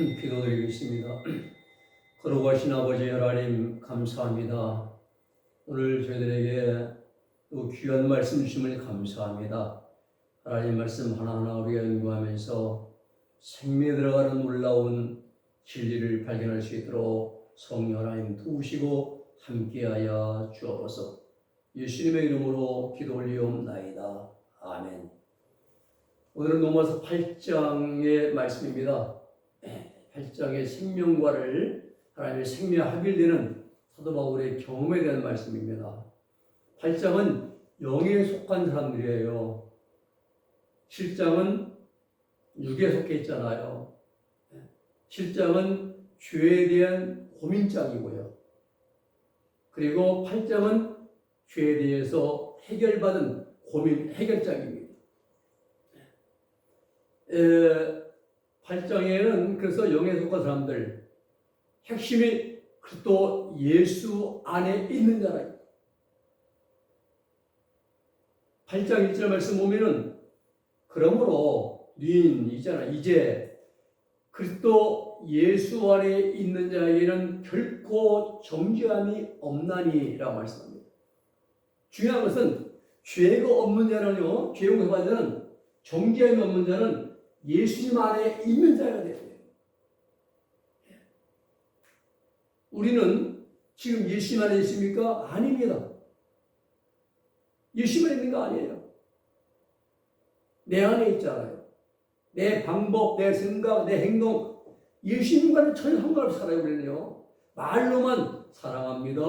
기도드리겠습니다. 거룩하신 아버지 하나님 감사합니다. 오늘 저희들에게 또 귀한 말씀 주심을 감사합니다. 하나님 말씀 하나하나 우리가 연구하면서 생명에 들어가는 놀라운 진리를 발견할 수 있도록 성령 하나님 도우시고 함께하여 주옵소서. 예수님의 이름으로 기도 올리옵나이다. 아멘. 오늘은 로마서 8장의 말씀입니다. 8장의 생명과를 하나님의 생명 합일되는 사도 바울의 경험에 대한 말씀입니다. 8장은 영에 속한 사람들이에요. 7장은 육에 속해 있잖아요. 7장은 죄에 대한 고민장이고요. 그리고 8장은 죄에 대해서 해결받은 고민 해결장입니다. 8장에는 그래서 영에 속한 사람들 핵심이 그리스도 예수 안에 있는 자라. 8장 1절 말씀 보면은 그러므로 너희는 이제 그리스도 예수 안에 있는 자에게는 결코 정죄함이 없나니라고 말씀합니다. 중요한 것은 죄가 없는 자는요, 죄 용서받은 자는, 정죄함이 없는 자는 예수님 안에 있는 자가 돼야 돼요. 우리는 지금 예수님 안에 있습니까? 아닙니다. 예수님 안에 있는 거 아니에요. 내 안에 있잖아요. 내 방법, 내 생각, 내 행동, 예수님과는 전혀 상관없이 살아요. 우리는요, 말로만 사랑합니다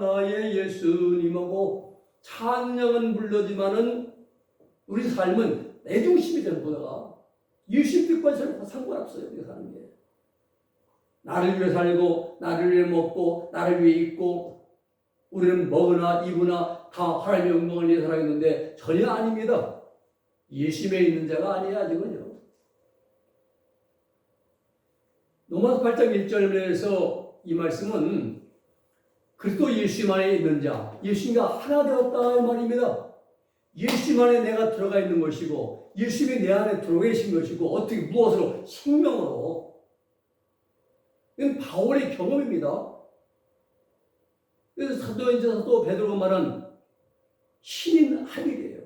나의 예수님하고 찬양은 불러지만은 우리 삶은 내 중심이 되는 거다가 예수님 뜻과 전혀 상관없어요. 우리가 사는 게. 나를 위해 살고 나를 위해 먹고 나를 위해 입고 우리는 먹으나 입으나 다 하나님의 영광을 위해 살아있는데 전혀 아닙니다. 예수님에 있는 자가 아니에요. 아직은요. 로마서 8장 1절에서 이 말씀은 그리스도 예수님 안에 있는 자, 예수님과 하나 되었다 이 말입니다. 예수님 안에 내가 들어가 있는 것이고 예수님이 내 안에 들어가 계신 것이고 어떻게 무엇으로? 생명으로. 이건 바울의 경험입니다. 그래서 사도 베드로가 말한 신인 합일이에요.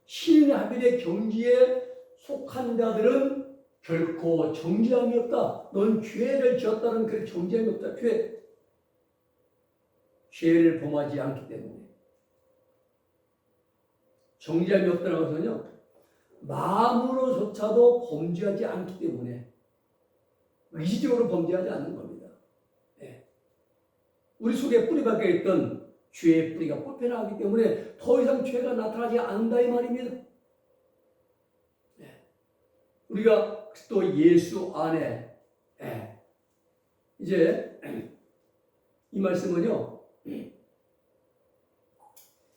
신인 합일의 경지에 속한 자들은 결코 정죄함이 없다. 넌 죄를 지었다는 그 정죄함이 없다. 죄를 범하지 않기 때문에. 정죄함이 없다는 것은요, 마음으로조차도 범죄하지 않기 때문에, 의지적으로 범죄하지 않는 겁니다. 우리 속에 뿌리 박혀 있던 죄의 뿌리가 뽑혀나가기 때문에 더 이상 죄가 나타나지 않는다 이 말입니다. 우리가 또 예수 안에, 이제 이 말씀은요,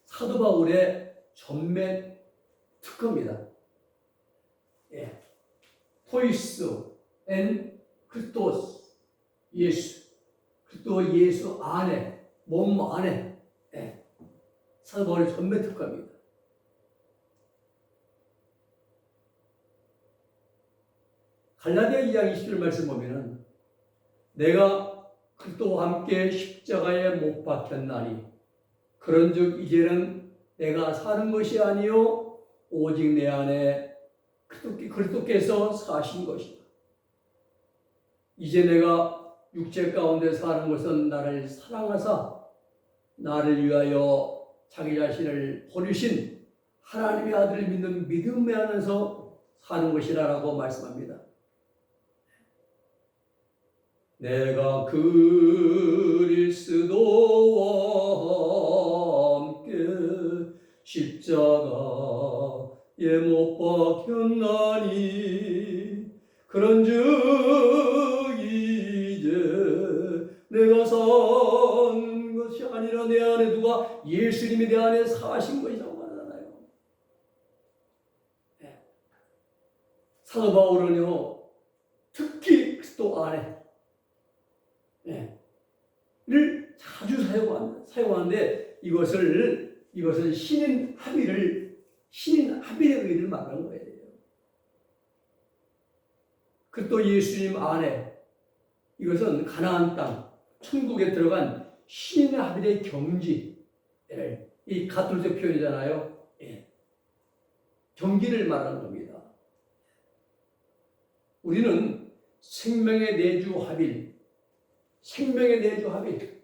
사도 바울의 전매 특허입니다. 토이스 앤 크리스토스, 예수, 그리스도 예수 안에, 몸 안에, 사도 바울의 전매 특허입니다. 갈라디아 2장 20절 말씀 보면은 내가 그리스도와 함께 십자가에 못 박혔나니 그런즉 이제는 내가 사는 것이 아니요 오직 내 안에 그리스도께서 사신 것이다. 이제 내가 육체 가운데 사는 것은 나를 사랑하사 나를 위하여 자기 자신을 버리신 하나님의 아들을 믿는 믿음에 안에서 사는 것이라고 말씀합니다. 내가 그리스도와 함께 십자가에 못 박혔나니 그런즉 이제 내가 산 것이 아니라 내 안에 누가 예수님이 내 안에 사신 것이라고 말하잖아요. 사도 바울은요, 특히 그리스도 안에 를 자주 사용하는데 이것을 신인 합일의 의의를 말하는 거예요. 그 또 예수님 안에 이것은 가나안 땅, 천국에 들어간 신의 하늘의 경지, 이 가톨릭 표현이잖아요. 예. 경기를 말하는 겁니다. 우리는 생명의 내주 합일, 생명의 내주 합일,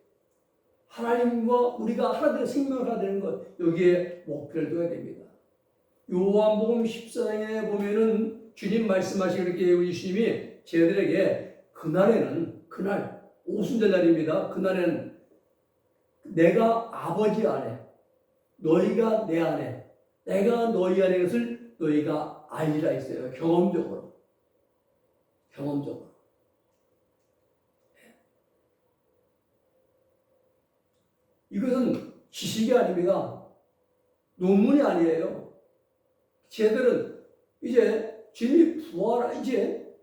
하나님과 우리가 하나 되는 생명을 하나 되는 것, 여기에 목표를 둬야 됩니다. 요한복음 14장에 보면은 주님 말씀하시기를 우리 주님이 저희들에게 그날 오순절날입니다. 그날에는 내가 아버지 안에, 너희가 내 안에, 내가 너희 안에 것을 너희가 알리라 했어요. 경험적으로. 이것은 지식이 아닙니다. 논문이 아니에요. 쟤들은 이제 주님이 이제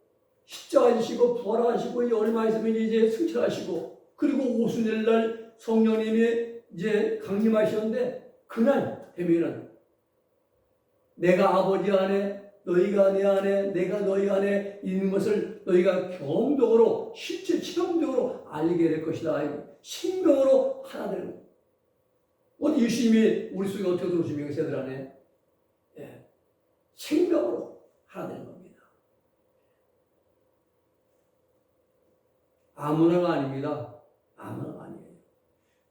십자가지시고 부활하시고 이제 얼마 있으면 이제 승천하시고 그리고 오순절날 성령님이 이제 강림하셨는데 그날 되면은 내가 아버지 안에 너희가 내 안에 내가 너희 안에 있는 것을 너희가 경험적으로 실제 체험적으로 알게 될 것이다. 생명으로 하나 되는 거예요. 어디 예수님이 우리 속에 어떻게 들어오시면 새들 안에 생명으로 하나 되는 겁니다. 아무나가 아닙니다. 아무나가 아니에요.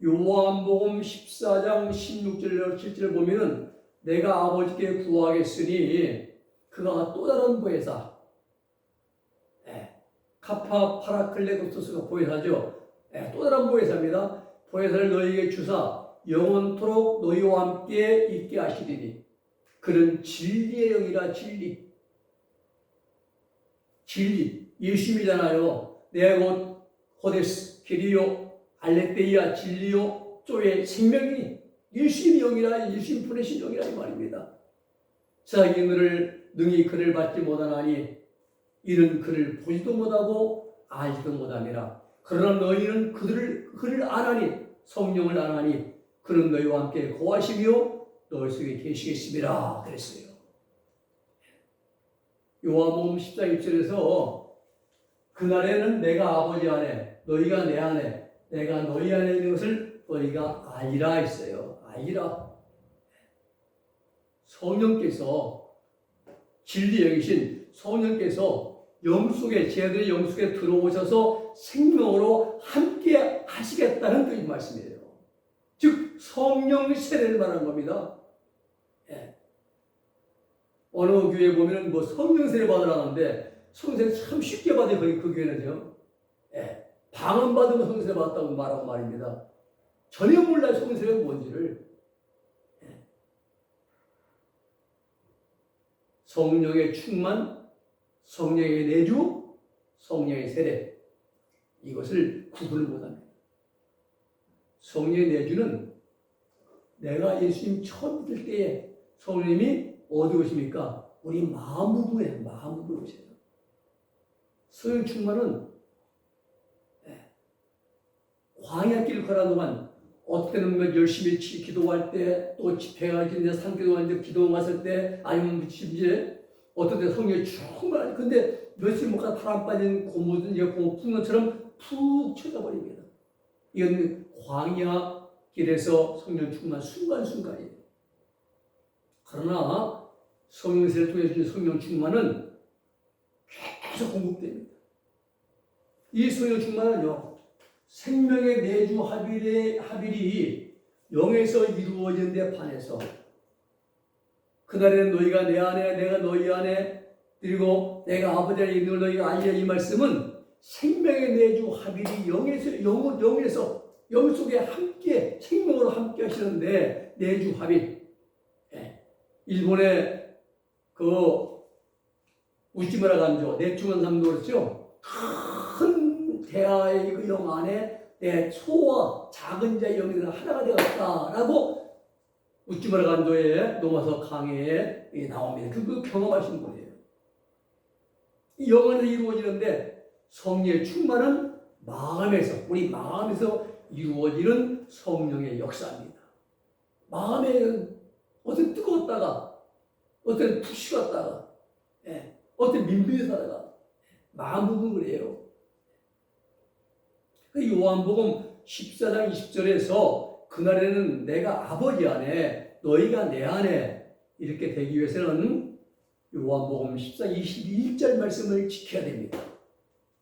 요한복음 14장 16절 7절 보면은 내가 아버지께 구하겠으니 그가 또 다른 보혜사, 카파 파라클레토스가 보혜사죠. 또 다른 보혜사입니다. 보혜사를 너희에게 주사 영원토록 너희와 함께 있게 하시리니 그는 진리의 영이라. 진리 예수님이잖아요. 내가 곧 호데스 길이요 알레테이아 진리요 쪼의 생명이니 예수님의 영이라. 예수님 보내신 영이라 이 말입니다. 자기 너를 능히 그를 받지 못하나니 이는 그를 보지도 못하고 알지도 못함이라. 그러나 너희는 그를 아나니 성령을 아나니 그는 너희와 함께 거하시며 너희 속에 계시겠습니다. 그랬어요. 요한복음 14장 1절에서 그날에는 내가 아버지 안에 너희가 내 안에 내가 너희 안에 있는 것을 너희가 알리라 했어요. 알리라. 성령께서 진리 영이신 성령께서 영속에 제들의 영속에 들어오셔서 생명으로 함께 하시겠다는 그 말씀이에요. 즉 성령 세례를 말하는 겁니다. 어느 교회 보면은 뭐 성령 세례 받으라는데 성령 세례 참 쉽게 받아요. 그 교회는요. 방언 받으면 성령 세례 받았다고 말하고 말입니다. 전혀 몰라요. 성령 세례가 뭔지를. 성령의 충만, 성령의 내주, 성령의 세례, 이것을 구분을 못합니다. 성령의 내주는 내가 예수님 처음 믿을 때에 성령님이 어디 오십니까? 우리 마음 부분에 오세요. 성령 충만은 광야길 걸어가는 동안 어떤 때는 열심히 기도할 때, 또 집회가 이제 산기도할 때, 기도 갔을 때, 아니면 이제 어떤 때 성령이 충만하지. 근데 며칠 못 가다 바람 빠진 고무든 고무 푸는 것처럼 푹 쳐져버립니다. 이건 광야 길에서 성령 충만 순간순간이에요. 그러나 성령 세례를 통해 주신 성령 충만은 계속 공급됩니다. 이 성령 충만은요, 생명의 내주 합일이 영에서 이루어진 데 반해서 그날에는 너희가 내 안에 내가 너희 안에 그리고 내가 아버지 안에 있는 걸 너희가 알리라. 이 말씀은 생명의 내주 합일이 영에서 영 속에 함께 생명으로 함께 하시는데 내주 합일. 일본의 그 우시무라 간조 내충원 삼도 그렇죠. 큰 대하의 그 영 안에 내 소와 작은 자의 영이 하나가 되었다라고 우찌무라 간조의 노마서 강해에 나옵니다. 그 경험하신 분이에요. 이 영 안에서 이루어지는데 성령의 충만은 마음에서 우리 마음에서 이루어지는 성령의 역사입니다. 마음에 어떤 뜨거웠다가 어떤 푹 식었다가 어떤 민빈하다가 마음부분 그래요. 요한복음 14장 20절에서 그날에는 내가 아버지 안에 너희가 내 안에 이렇게 되기 위해서는 요한복음 14장 21절 말씀을 지켜야 됩니다.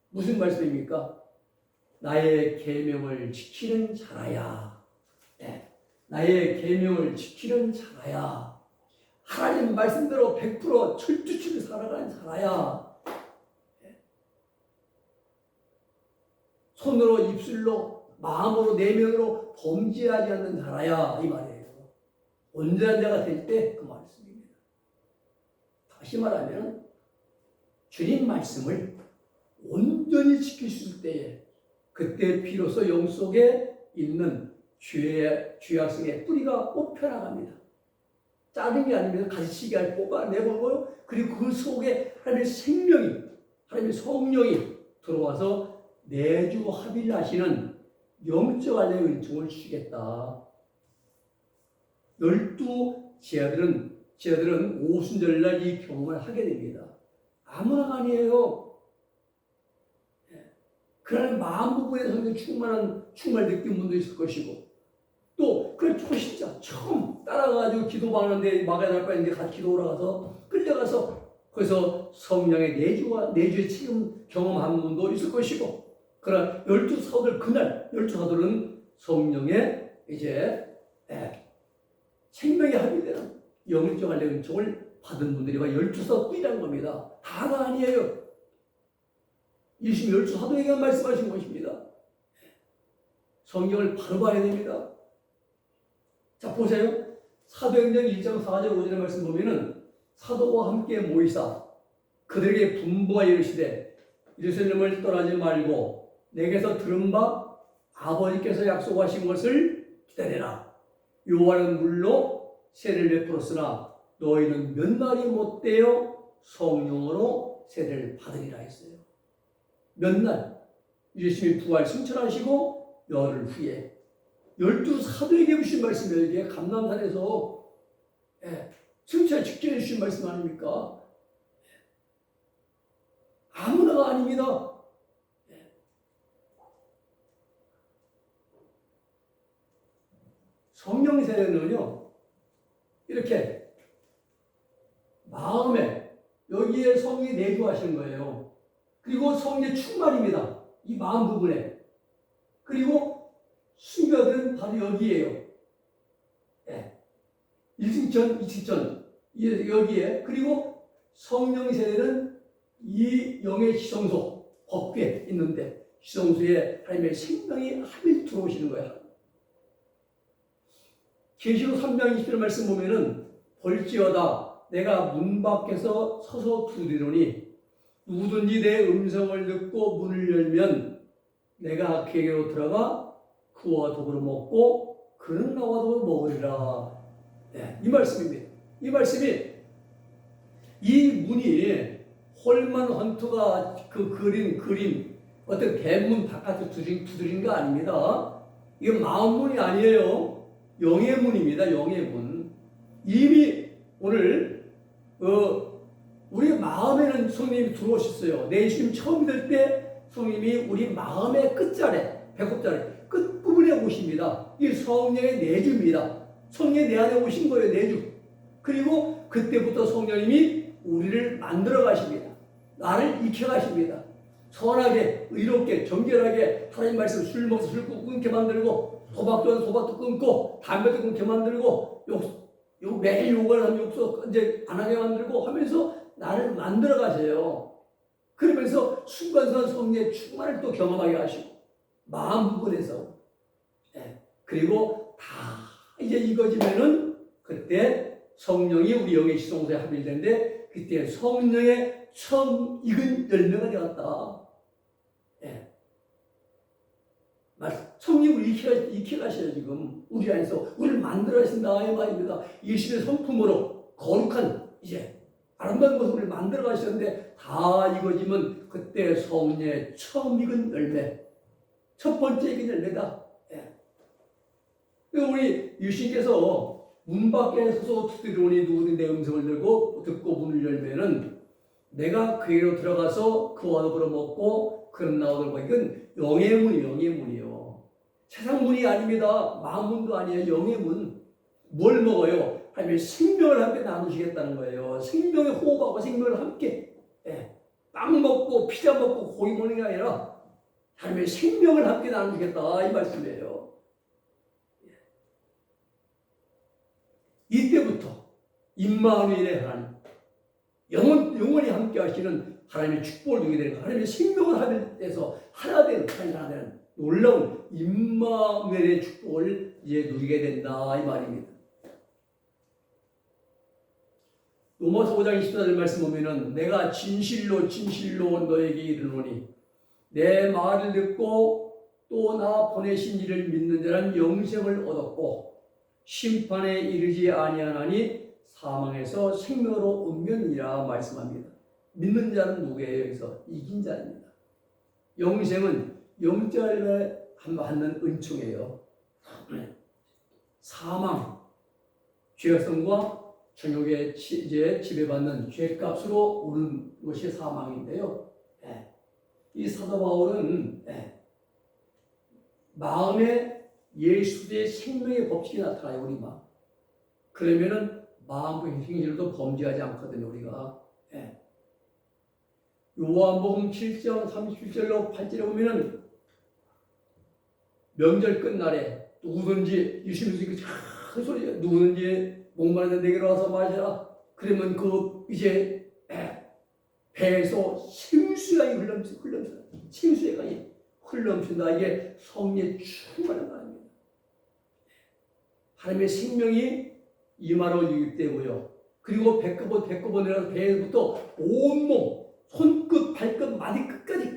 무슨 말씀입니까? 나의 계명을 지키는 자라야. 네. 나의 계명을 지키는 자라야. 하나님 말씀대로 100% 철두철미 살아가는 자라야. 손으로 입술로 마음으로 내면으로 범죄하지 않는 자라야 이 말이에요. 온전한 자가 될 때 그 말씀입니다. 다시 말하면 주님 말씀을 온전히 지킬 수 있을 때에 그때 비로소 영 속에 있는 죄악성의 뿌리가 뽑혀나갑니다. 자른 게 아니면 가시가 뽑아내보고 그리고 그 속에 하나님의 생명이 하나님의 성령이 들어와서 내주 합일하시는 영적 안의 은총을 주시겠다. 12 제자들은 오순절날 이 경험을 하게 됩니다. 아무나 아니에요. 그러나 마음 부분에서 충만을 느낀 분도 있을 것이고 또 그 초신자 처음 따라가지고 기도하는데 마가다락방에 같이 기도 오러 가서 끌려가서 거기서 성령의 내주의 지금 경험한 분도 있을 것이고 그러나 12사도들 그날 12사도들은 성령의 이제 생명의 합의되는 영적 안의 은총을 받은 분들이와 12사도뿐이라는 겁니다. 다가 아니에요. 예수님 12사도에게 말씀하신 것입니다. 성경을 바로 봐야 됩니다. 자 보세요. 사도행전 1장 4절 5절의 말씀 보면은 사도와 함께 모이사 그들에게 분부하여 이르시되 예루살렘을 떠나지 말고 내게서 들은 바 아버지께서 약속하신 것을 기다려라. 요한은 물로 세례를 베풀었으나 너희는 몇 날이 못되어 성령으로 세례를 받으리라 했어요. 몇 날? 예수님이 부활 승천하시고 열흘 후에 12사도에게 주신 말씀이에요. 이게 감람산에서 승천 직전에 주신 말씀 아닙니까? 아무나가 아닙니다. 성령 세례는요, 이렇게 마음에 여기에 성령이 내주하시는 거예요. 그리고 성령의 충만입니다. 이 마음 부분에. 그리고 순교들은 바로 여기에요. 1층전, 2층전 여기에. 그리고 성령 세례는 이 영의 지성소 법궤 있는데 지성소에 하나님의 생명이 합일 들어오시는 거야. 계시록 3장 20절 말씀 보면은 볼지어다 내가 문 밖에서 서서 두드리노니 누구든지 내 음성을 듣고 문을 열면 내가 그에게로 들어가 그와 더불어 먹고 그는 나와 더불어 먹으리라. 이 말씀입니다. 이 말씀이 이 문이 홀만 헌터가 그 그림 어떤 대문 바깥에 두드린 거 아닙니다. 이게 마음문이 아니에요. 영의 문입니다. 영의 문. 이미 오늘 우리 마음에는 성령님이 들어오셨어요. 내 예수님 처음 믿을 때 성령님이 우리 마음의 끝자리, 배꼽자리 끝부분에 오십니다. 이 성령의 내주입니다. 성령이 내 안에 오신 거예요. 내주. 그리고 그때부터 성령님이 우리를 만들어 가십니다. 나를 익혀 가십니다. 선하게, 의롭게, 정결하게 하나님 말씀 술 먹어서 술 끊게 만들고 도박도 도박도 끊고 담배도 끊게 만들고 매일 욕을 하면 욕도 이제 안 하게 만들고 하면서 나를 만들어 가세요. 그러면서 순간순간 성령의 충만을 또 경험하게 하시고 마음 부분에서 그리고 다 이제 이거지면은 그때 성령이 우리 영의 지성소에 합일되는데 그때 성령의 처음 익은 열매가 되었다. 성령이 우리 익혀 가셔요. 지금 우리 안에서 우리를 만들어 가신다 이 말입니다. 예수의 성품으로 거룩한 이제 아름다운 모습을 만들어 가시는데 다 이거지면 그때 성령의 처음 익은 열매, 첫 번째 익은 열매다. 우리 예수님께서 문 밖에 서서 두드리오니 누구든 내 음성을 듣고 문을 열면은 내가 그에게로 들어가서 그와 더불어 먹고 그런 나오더라고. 이건 영의 문이에요. 영의 문이요. 세상 문이 아닙니다. 마음 문도 아니에요. 영의 문. 뭘 먹어요? 하나님의 생명을 함께 나누시겠다는 거예요. 생명의 호흡하고 생명을 함께. 예. 빵 먹고 피자 먹고 고기 먹는 게 아니라 하나님의 생명을 함께 나누시겠다 이 말씀이에요. 이때부터 임마누엘의 하나님 영원히 함께 하시는 하나님의 축복을 누리게 되는 하나님의 생명을 하면서 하나 되는 놀라운 임마누엘의 축복을 이제 누리게 된다 이 말입니다. 로마서 5장 24절 말씀 보면은 내가 진실로 너에게 이르노니 내 말을 듣고 또 나 보내신 이를 믿는 자는 영생을 얻었고 심판에 이르지 아니하나니 사망에서 생명으로 옮겼니라 말씀합니다. 믿는 자는 누구예요? 여기서 이긴 자입니다. 영생은 영절에 받는 은총이에요. 사망, 죄악성과 정욕에 이제 지배받는 죄값으로 오는 것이 사망인데요. 이 사도 바울은 마음에 예수의 생명의 법칙이 나타나요. 우리 마음. 그러면은 마음과 행실도 범죄하지 않거든요. 우리가. 요한복음 7장 37절로 8절에 보면은 명절 끝날에 누구든지 유심히 큰 소리 누구든지 목마르다 내게로 와서 마시라. 그러면 그 이제 배에서 생수가 흘러넘친다. 이게 성령의 충만한 말입니다. 하나님의 생명이 임하로 유입되고요. 그리고 배꼽을 내려서 배부터 온몸, 손끝, 발끝, 마디끝까지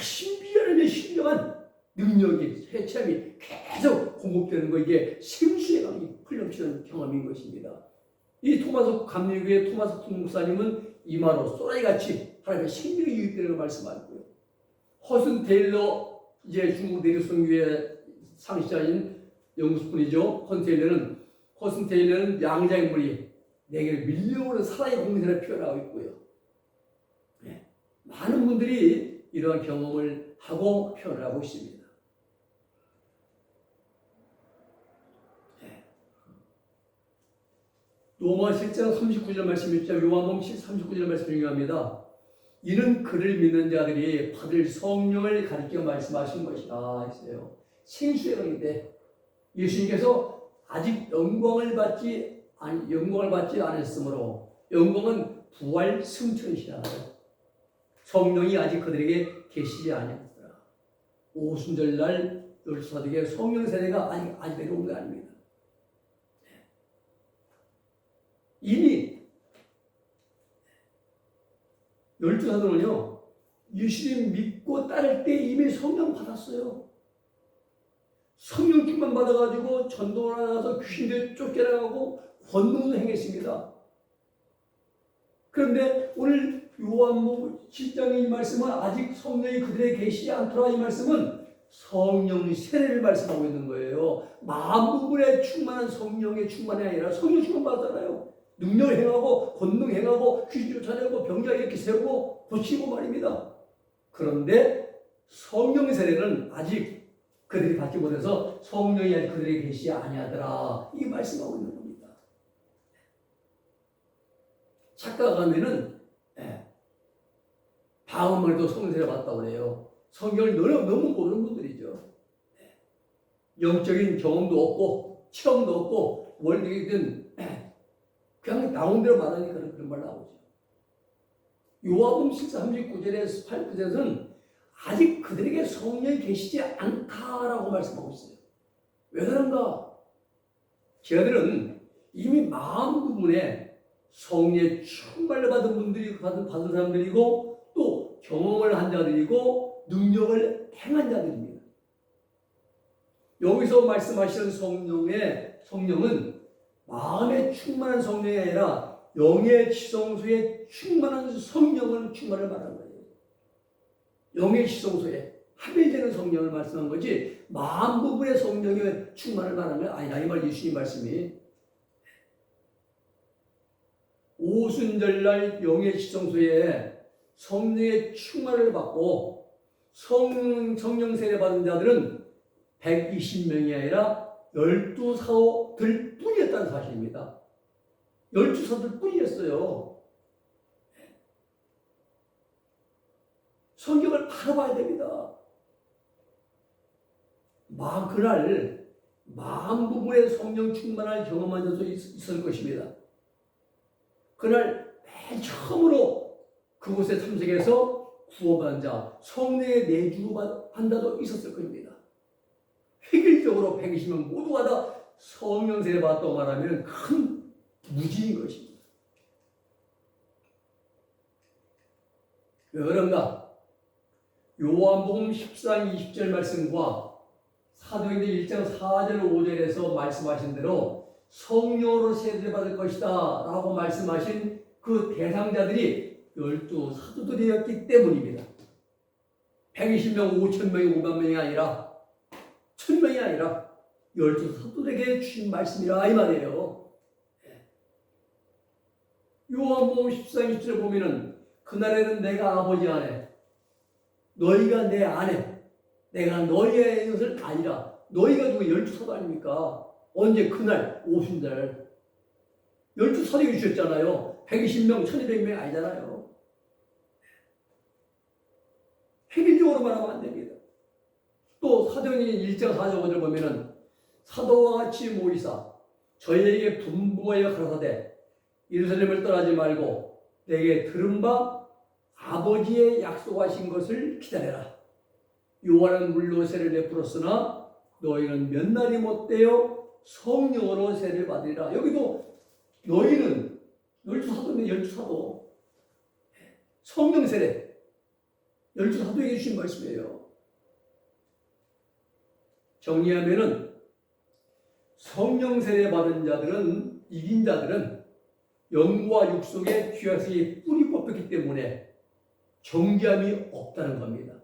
신비한 능력이, 해참이 계속 공급되는 거, 이게 생수의 강이 흘러넘치는 경험인 것입니다. 이 토마스 감리교회 토마스 목사님은 이마로 소라이같이 하나님의 생명이 유입되는 걸 말씀하고요. 허슨 테일러, 이제 중국 내륙성교회 상시자인 영국분이죠. 허슨 테일러는 양자의 물이 내게 밀려오는 사랑의 공세를 표현하고 있고요. 많은 분들이 이러한 경험을 하고 표현을 하고 있습니다. 로마서 7장 39절 말씀 있죠. 요한복음 39절 말씀 중요합니다. 이는 그를 믿는 자들이 받을 성령을 가리켜 말씀하신 것이다 했어요. 생수의 강인데 예수님께서 아직 영광을 받지 않았으므로, 영광은 부활 승천이시잖아요. 성령이 아직 그들에게 계시지 아니하더라. 오순절날 열두사도에게 성령 세례가 아직 내려온 게 아닙니다. 이미 열두사도는요, 예수님 믿고 따를 때 이미 성령 받았어요. 성령 충만 받아가지고 전도를 하면서 귀신들 쫓겨나가고 권능을 행했습니다. 그런데 오늘 요한복음 7장의 이 말씀은 아직 성령이 그들에게 계시지 않더라. 이 말씀은 성령 세례를 말씀하고 있는 거예요. 마음 부분에 충만한 성령의 충만이 아니라 성령 충만 받잖아요. 능력을 행하고 권능 행하고 귀신 쫓아내고 병자 이렇게 세우고 고치고 말입니다. 그런데 성령 세례는 아직 그들이 받지 못해서 성령이 아직 그들에게 계시지 아니하더라. 이 말씀하고 있는 겁니다. 착각하면은 다음번에도 성령 세례 받다고 그래요. 성경을 너무 모르는 분들이죠. 영적인 경험도 없고 체험도 없고 원리든 그냥 나온 대로 말하니까 그런 말 나오죠. 요한복음 39절에서 8절에서는 아직 그들에게 성령이 계시지 않다라고 말씀하고 있어요. 왜 그런가? 저들은 이미 마음 부분에 성령의 충만을 받은 분들이 받은 사람들이고 또 경험을 한 자들이고 능력을 행한 자들입니다. 여기서 말씀하시는 성령은 마음에 충만한 성령이 아니라 영의 지성소에 충만한 성령을 충만을 말하는 거예요. 영의 지성소에 합의되는 성령을 말씀한 거지 마음 부분의 성령의 충만을 말하는 건 아니라 이 말 예수님 말씀이 오순절날 영의 지성소에 성령의 충만을 받고 성령 세례 받은 자들은 120명이 아니라 12사도들 뿐이었다는 사실입니다. 12사도들 뿐이었어요. 성경을 바라봐야 됩니다. 그날 마음 부분에 성령 충만을 경험한 자도 있을 것입니다. 그날 맨 처음으로 그곳에 참석해서 구원받은 자, 성령의 내주로 판다도 있었을 겁니다. 획일적으로 120명 모두가 다 성령 세례 받았다고 말하면 큰 무지인 것입니다. 왜 그런가? 요한복음 14장 20절 말씀과 사도행전 1장 4절 5절에서 말씀하신 대로 성령으로 세례를 받을 것이다 라고 말씀하신 그 대상자들이 12사도들이었기 때문입니다. 120명, 5,000명이 5만명이 아니라 1,000명이 아니라 12사도들에게 주신 말씀이라 이 말이에요. 요한복음 14장 20절을 보면은 그날에는 내가 아버지 안에 너희가 내 안에 내가 너희의 것을 아니라 너희가 누구 12사도 아닙니까? 언제? 그날 오순절 12사도에 주셨잖아요. 120명, 1200명이 아니잖아요. 획일적으로 말하면 안 됩니다. 또 사도행전 1장 4절 5절 보면은 사도와 같이 모이사 저희에게 분부하여 가라사대 예루살렘을 떠나지 말고 내게 들은 바 아버지의 약속하신 것을 기다려라. 요한은 물로 세를 베풀었으나 너희는 몇 날이 못되어 성령으로 세를 받으리라. 여기도 너희는 12사도네 12사도 성령 세례 12사도에게 주신 말씀이에요. 정리하면은 성령 세례 받은 자들은 이긴 자들은 영과 육 속에 죄악이 뿌리 뽑혔기 때문에 정죄함이 없다는 겁니다.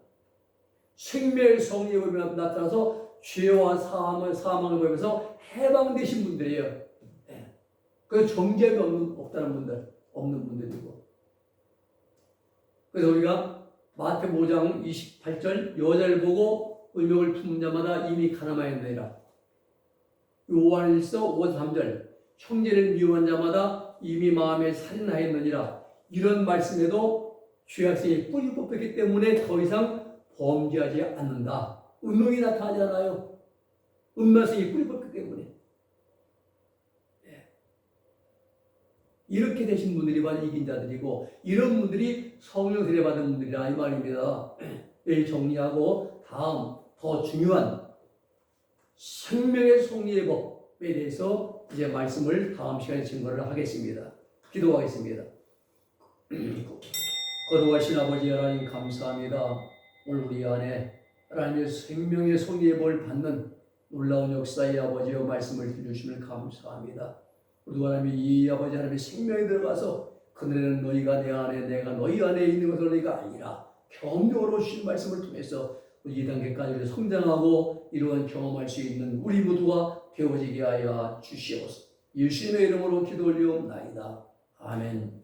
생명의 성령이 나타나서 죄와 사망을 보면서 해방되신 분들이에요. 그래서 정죄함이 없다는 분들, 없는 분들이고. 그래서 우리가 마태복음 5장 28절 여자를 보고 의명을 품은 자마다 이미 가늠하였느니라. 요한일서 5장 3절 형제를 미워한 자마다 이미 마음에 살인하였느니라. 이런 말씀에도 죄악성이 뿌리 뽑혔기 때문에 더 이상 범죄하지 않는다. 운명이 나타나잖아요. 운명성이 뿌리 뽑혔기 때문에. 이렇게 되신 분들이 바로 이긴 자들이고 이런 분들이 성령 세례 받은 분들이라 이 말입니다. 여기 정리하고 다음 더 중요한 생명의 성리의 법에 대해서 이제 말씀을 다음 시간에 증거를 하겠습니다. 기도하겠습니다. 거룩하신 아버지 하나님 감사합니다. 오늘 우리 안에 하나님의 생명의 성리의 법을 받는 놀라운 역사의 아버지여 말씀을 들려주시면 감사합니다. 우리 하나님이 이 아버지 하나님의 생명에 들어가서 그날에는 너희가 내 안에 내가 너희 안에 있는 것을 너희가 아니라 경력으로 주신 말씀을 통해서 이 단계까지 성장하고 이러한 경험할 수 있는 우리 모두가 되어지게 하여 주시옵소서. 예수님의 이름으로 기도 올리옵나이다. 아멘.